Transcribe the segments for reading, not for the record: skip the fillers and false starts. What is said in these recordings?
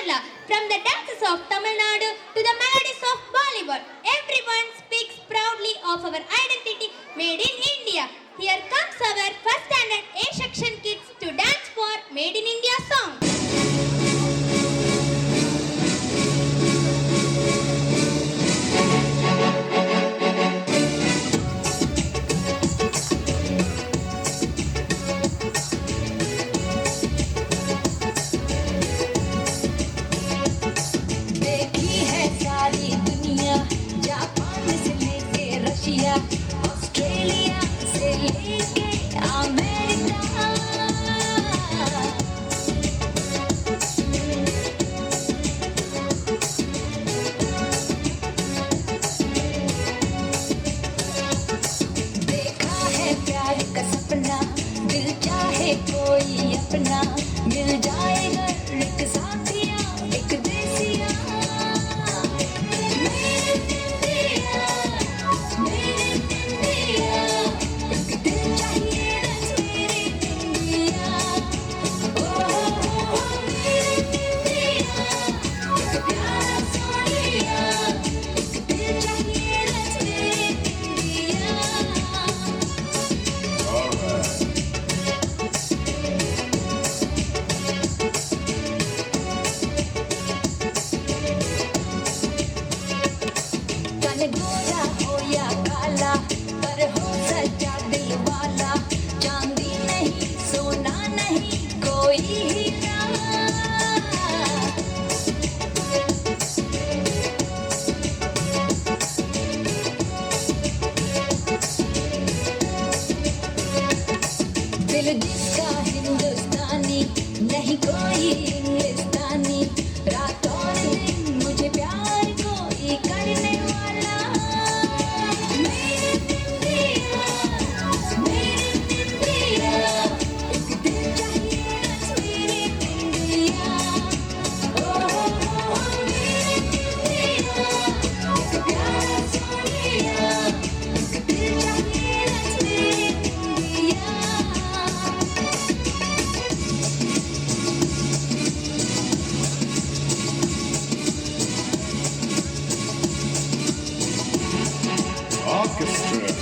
Kerala. From the dances of Tamil Nadu to the melodies of Bollywood, everyone speaks proudly of our identity made in India. Here comes our first standard A section kids to dance for Made in India song. Australia से लेके America, देखा है प्यार का सपना, दिल चाहे कोई अपना, मिल जाएगा एक साथिया एक देसिया। गोरा हो या काला, पर हो सच्चा दिल वाला, चांदी नहीं सोना नहीं कोई हीरा। दिल जिसका हिंदुस्तानी, नहीं कोई इंग्लिस्तानी, रात और दिन मुझे प्यार कोई करने वाला। Orchestra.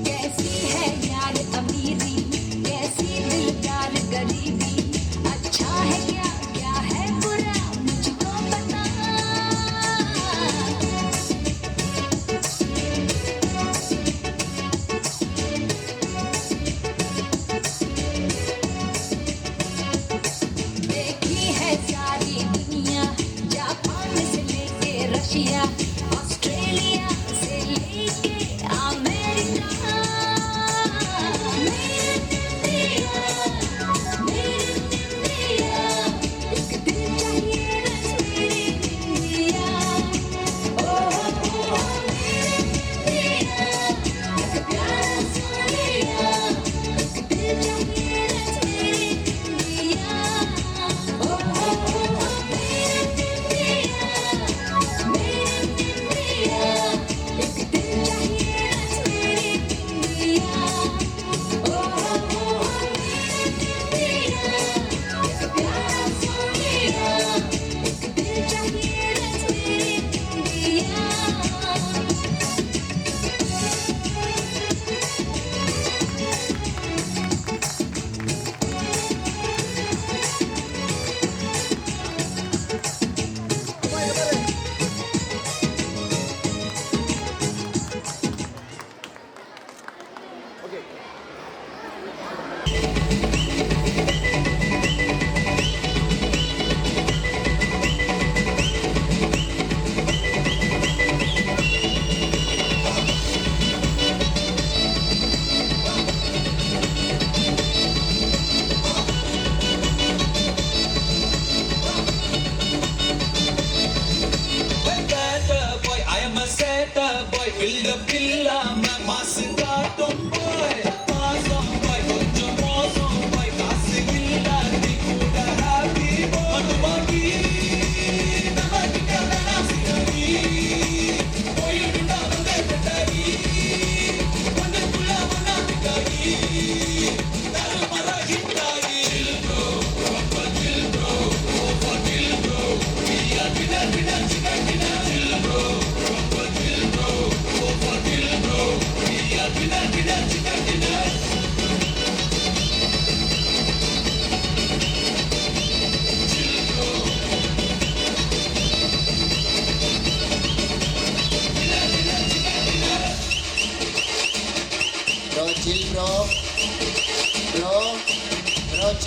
कैसी है यार अमीरी, कैसी दिलदार गरीबी, अच्छा है क्या क्या है बुरा मुझको पता। देखी है सारी दुनिया, जापान से लेके रशिया, ऑस्ट्रेलिया से लेके अमेरिका। एक दिल चाहिए बस मेरी इंडिया। एक प्यारा सोनिया, एक दिल चाहिए बस मेरी इंडिया। एक दिल चाहिए बस मेरी इंडिया। एक प्यारा सोनिया, एक दिल चाहिए बस मेरी India.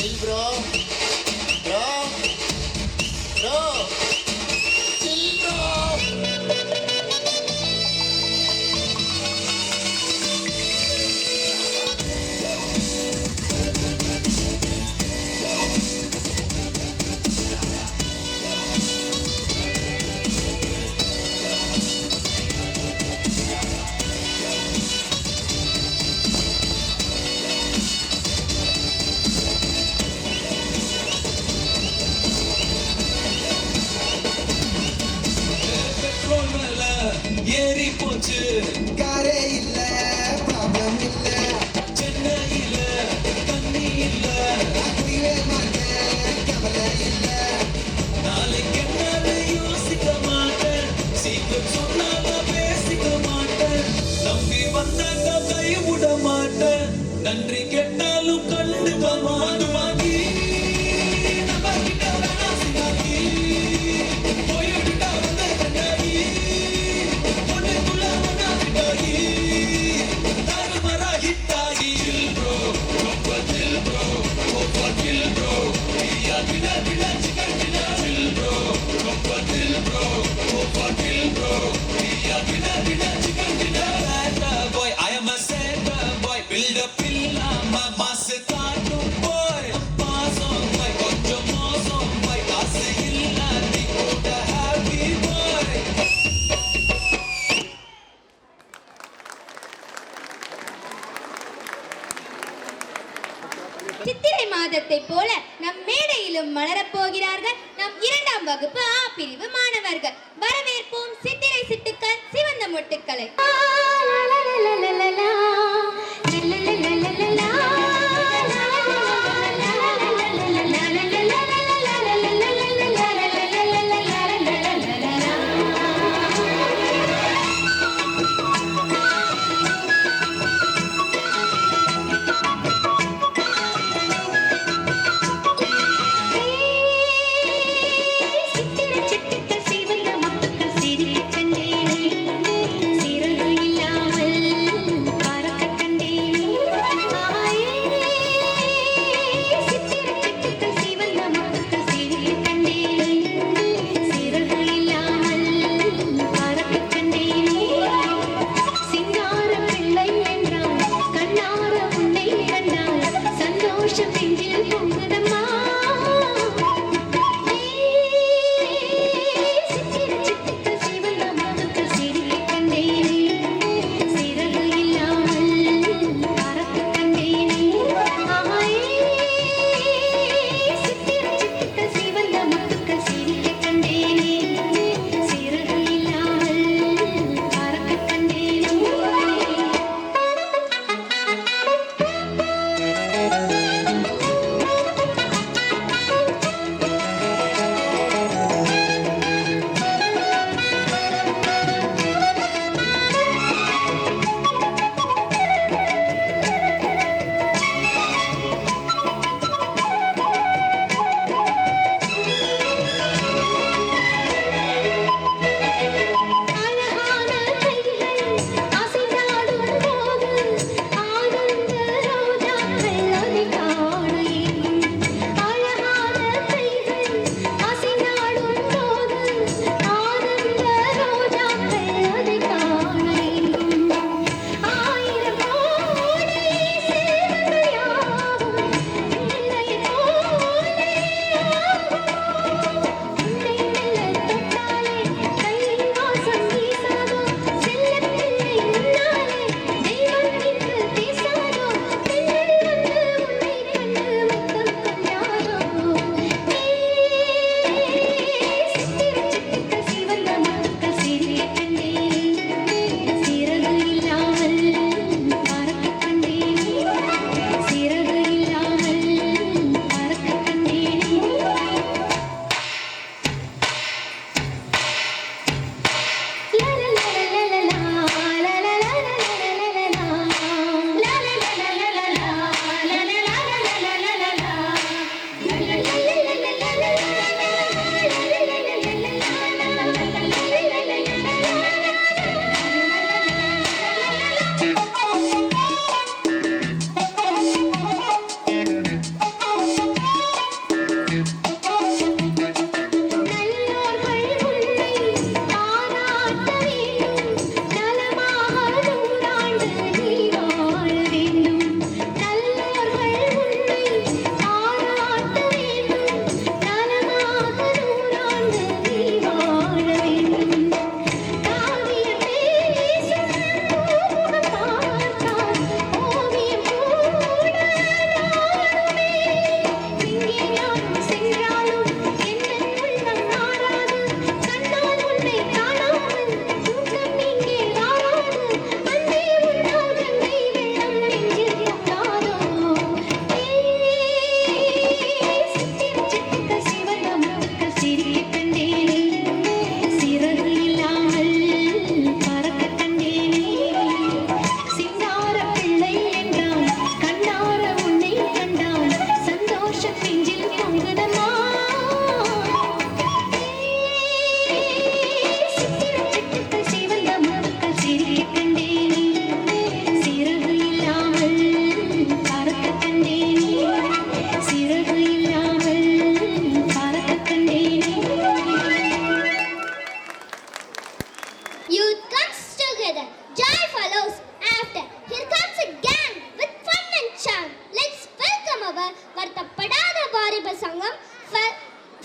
chill bro. Bro. Bro. Chill bro. Petrol விலை ஏறி போச்சு, காரே இல்ல ப்ராப்ளம் இல்ல சென்னையில தண்ணி இல்ல, குடிவே மாட்டேன் கவலை இல்ல நாளைக்கு என்னன்னு யோசிக்க மாட்டேன், சீக்கிரம் சொன்னால பேசிக்க மாட்டேன், நம்பி வந்தாங்க கை விட மாட்டேன், நன்றி கேட்டாலும் கண்டுக்க மாட்டுவாங்கி, நம்ம கிட்ட வேணா சிங்காங்கி, போயிட்டா வந்து கண்டாகி, ஒண்ணுக்குள்ள ஒண்ணா விட்டாகி, தாறுமாறா ஹிட்டாகி. Chill bro, ரொம்ப chill bro, ரொம்ப chill bro, நீயா விட விட chicken dinner. Chill bro, ரொம்ப chill bro, ரொம்ப chill bro, நீயா விட விட chicken dinner. Bad boy, I am a sad boy, build up இல்லாம மாசு காட்டும் boy, பாசம் boy, கொஞ்சம் மோசம் boy, காசு இல்லாட்டி கூட happy boy. சித்திரை மாதத்தை போல நம் மேடையிலும் மலரப் போகிறார்கள் நம் 2ஆம் வகுப்பு ஆ பிரிவு மாணவர்கள். வரவேற்போம் சித்திரை சிட்டுக்கள் சிவந்த மொட்டுக்களை. சித்திர சிட்டுக்கள் சிவந்த மொட்டுக்கள் சிரிக்கக் கண்டேனே, சீரல்கள் இல்லாமல் பறக்கக் கண்டேனே. சித்திர சிட்டுக்கள் சிவந்த மொட்டுக்கள் சிரிக்கக் கண்டேனே, சீரல்கள் இல்லாமல் பறக்கக் கண்டேனே. சிங்கார பிள்ளை என்றான், கண்ணார உன்னை கண்டான், சந்தோஷம் நெஞ்சில் பொங்குதம்மா. சித்திர சிட்டுக்கள் சிவந்த மொட்டுக்கள் சிரிக்கக் கண்டேனே, சீரல்கள் இல்லாமல் பறக்கக் கண்டேனே. சித்திர சிட்டுக்கள் சிவந்த மொட்டுக்கள் சிரிக்கக் கண்டேனே, சீரல்கள் இல்லாமல் பறக்கக் கண்டேனே. our வருத்தப்படாத வாலிப சங்கம்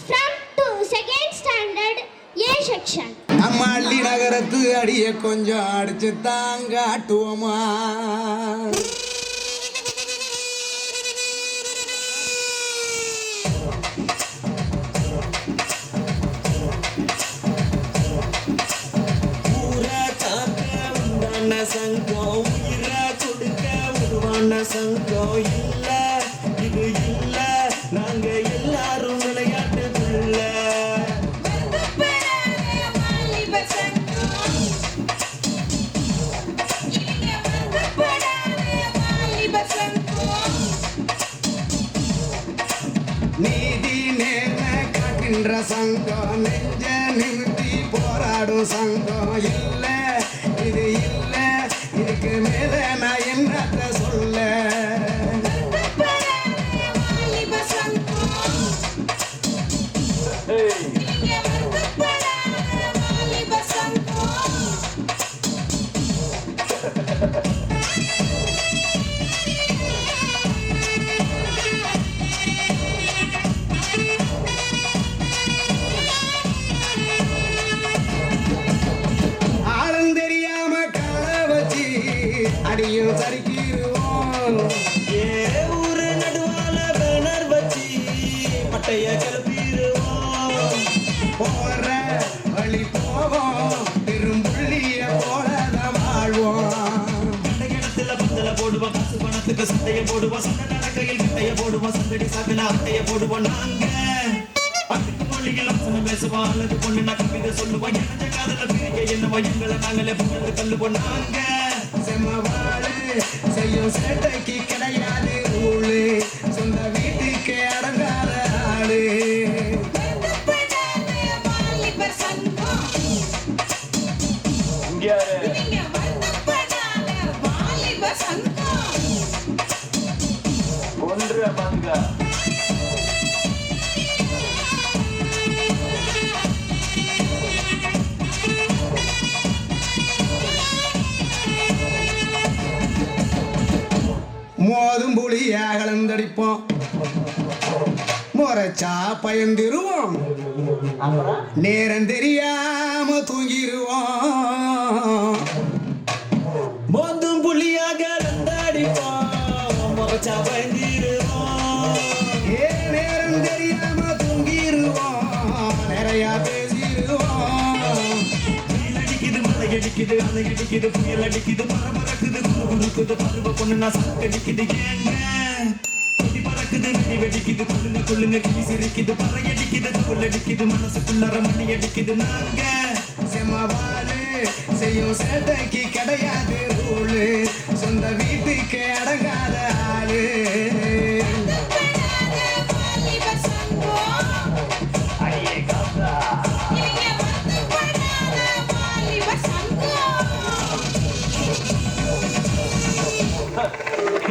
from to second standard A section. நம்ம அள்ளி நகரத்து அடிய கொஞ்சம் அடிச்சு தாங்காட்டுவோமா. சங்கம் உயிரை கொடுக்க உருவான சங்கம் இல்ல இது இல்ல நாங்க எல்லாரும் விளையாட்டுக்குள்ள நீதி நேர்ம காக்கின்ற சங்கம் நெஞ்ச நிமித்தி போராடும் சங்கம் இல்ல இது இல்ல இதுக்கு மேல நான் என்னத்த சொல்ல. அடியும் சரிக்கிடுவோம். ஊரு நடுவால பேனர் வச்சு பட்டைய கிளப்பிடுவோம். போற வழி போவோம் பெரும்புள்ளிய போலதான் வாழ்வோம். இடத்துல பந்தல போடுவோம் காசு பணத்துக்கு சண்டைய போடுவோம். சண்டை நடக்கையில் கிட்டைய போடுவோம். சந்தடி சாப்பிட அட்டைய போடுவோம். நாங்க பத்துக்கு மொழிகள் அவசரம் பேசுவோம். அல்லது பொண்ணு நம்பிக்கை சொல்லுவோம். இணைஞ்ச காதல பிரிக்க என்னவோ எங்களை நாங்களே புகழ்ந்து தள்ளுவோம். நாங்க செம்மவாழு செய்யும் சேட்டைக்கு கிடையாது ஊழு. சொந்த வீட்டுக்கு அடங்காத ஆளு. ஒன்று பங்க மோதும் புளிய கலந்தடிப்போம். முறைச்சா பயந்திருவோம். நேரம் தெரியாம தூங்கிடுவோம். மோதும் புள்ளியாக அடிப்போம். முறைச்சா பயந்திருவோம். நேரம் தெரியாம தூங்கிடுவோம். நிறைய பேசிடுவோம். அடிக்குது மழை அடிக்குது அலை அடிக்குது புயல் அடிக்குது பரபரக்குது குறுகுறுக்குது பருவ பொண்ணு நான் சாக்கடிக்குது ஏங்க கொடி பறக்குது வெடி வெடிக்குது கொள்ளுங்க கொள்ளுங்க கிளி சிரிக்குது பறை அடிக்குது தோல் அடிக்குது மனசுக்குள்ளற மணி அடிக்குது நாங்க செம்மவாழு செய்யும் சேட்டைக்கு கிடையாது ஊழு. சொந்த வீட்டுக்கு அடங்காத ஆளு.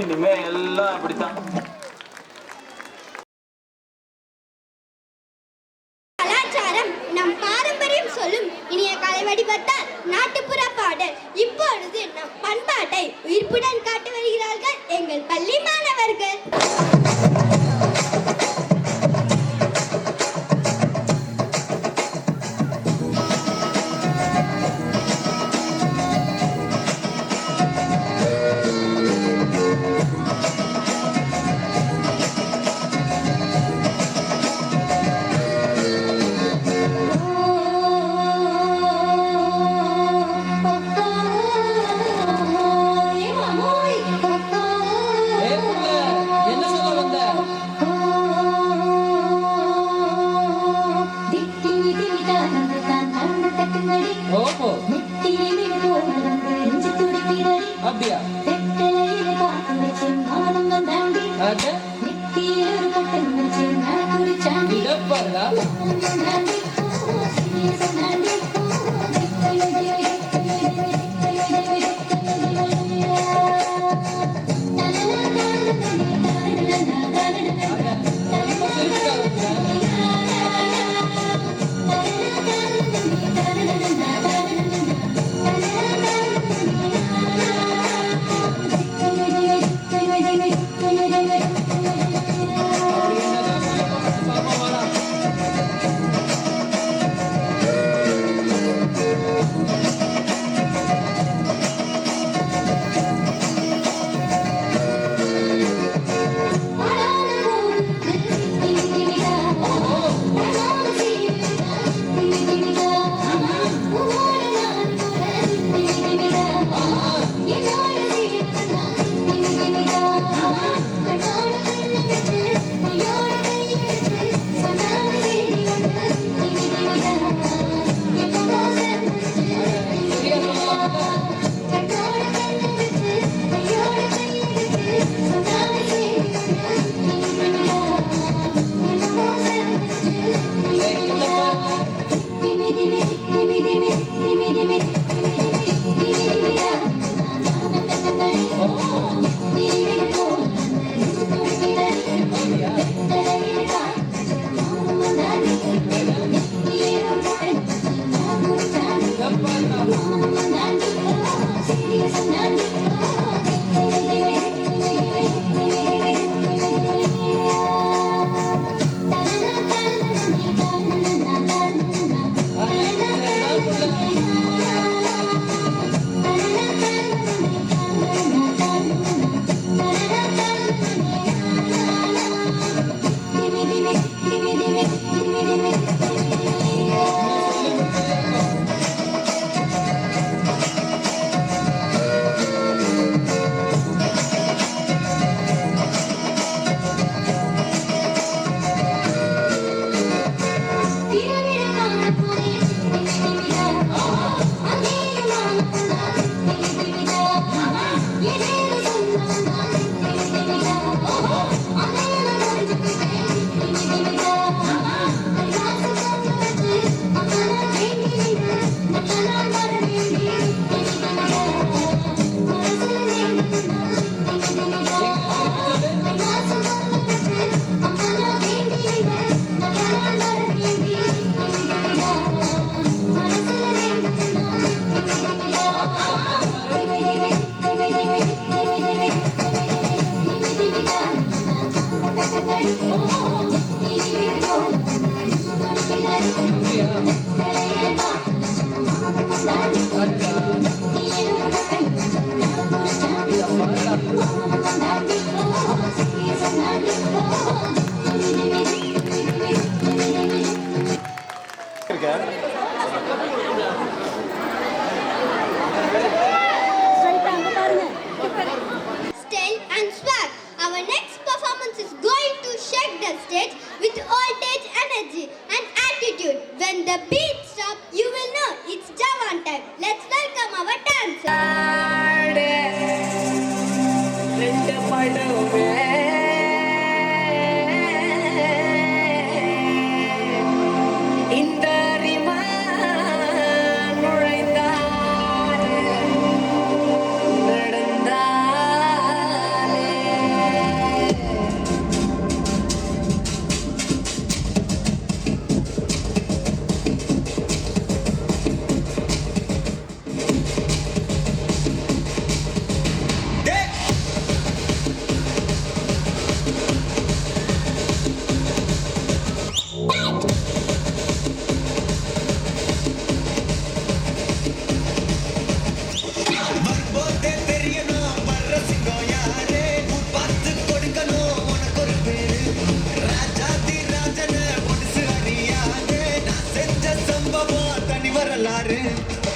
இனிமே எல்லாம் அப்படித்தான். கலாச்சாரம் நம் பாரம்பரியம் சொல்லும் இனிய கலை வடிவத்தால் நாட்டுப்புற பாடல் இப்பொழுது நம் பண்பாட்டை உயிர்ப்புடன் காட்டி வருகிறார்கள் எங்கள் பள்ளி மாணவர்கள். அப்படியா? இதப்பாருடா. Style and swag. Our next performance is going to shake the stage with voltage, energy and attitude. When the beat stops, you will know it's Jawan time. Let's welcome our dancer. வரும்போதே தெரியணும் வர்ற சிங்கம் யாரு பார்த்து கொடுக்கணும் உனக்கு ஒரு பேரு ராஜாதி ராஜன பொடிசு அறியாது நான் செஞ்ச சம்பவம் தனி வரலாறு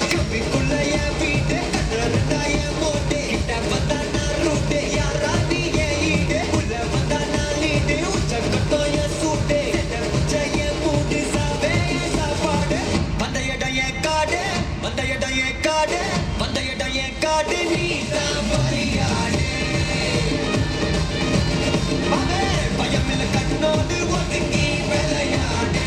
கவிக்குள்ள என் வீட்டு கட்டுறா என் மோட்டு கிட்ட வந்தா நான் ரூட்டு யாரா நீ என் ஈடு உள்ள வந்தா நான் லீடு உச்ச கட்டம் என் சூட்டு உச்ச என் மூடு சாவே என் சாப்பாடு வந்த இடம் என் காடு வந்த இடம் என் காடு வந்த இடம் என் காடு நீ தான் பலியாடு பயமில்ல கண்ணோடு ஒதுங்கி விளையாடு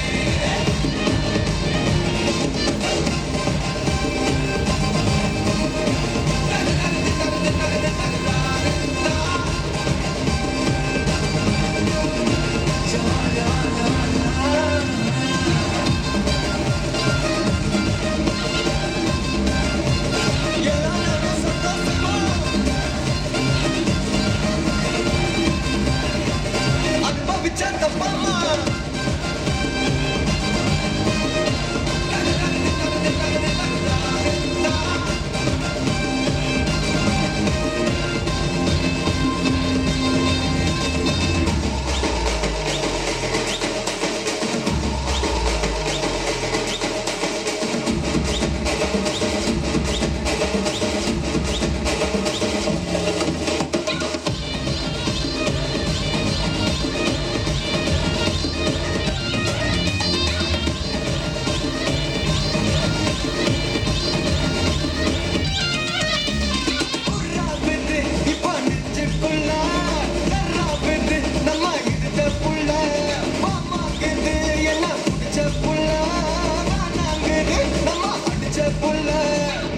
எல்லாரும் சந்தோஷமா அனுபவிச்ச தப்பம்மா உறாவுது இப்ப நெஞ்சுக்குள்ள தர்றாவுது நம்ம இருந்த புள்ள மாமாங்குது எல்லாம் பிடிச்ச புள்ள நானாங்குது நம்ம அடிச்ச புள்ள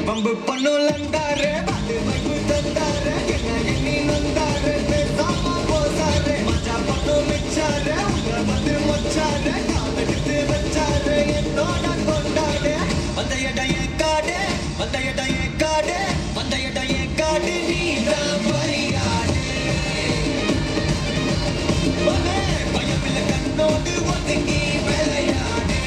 பம்பு பண்ணுலந்தாரு பாட்டு வைப்பு தந்தாரு என்ன எண்ணி நந்தாரு பேசாம போசாரு மஜா பண்ணு மிச்சாரு உள்ள வந்து மொச்சாரு காலெடுத்து வச்சாரு என்னோட கொண்டாடு வந்த இடம் என் காடு வந்த இடம் என் காடு வந்த இடம் என் காடு நீ தான் பலியாடு பயமில்ல கண்ணோடு ஒதுங்கி விளையாடு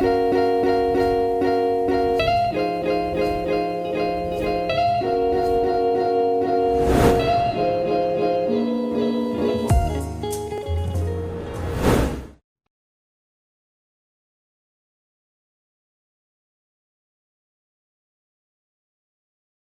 ஆ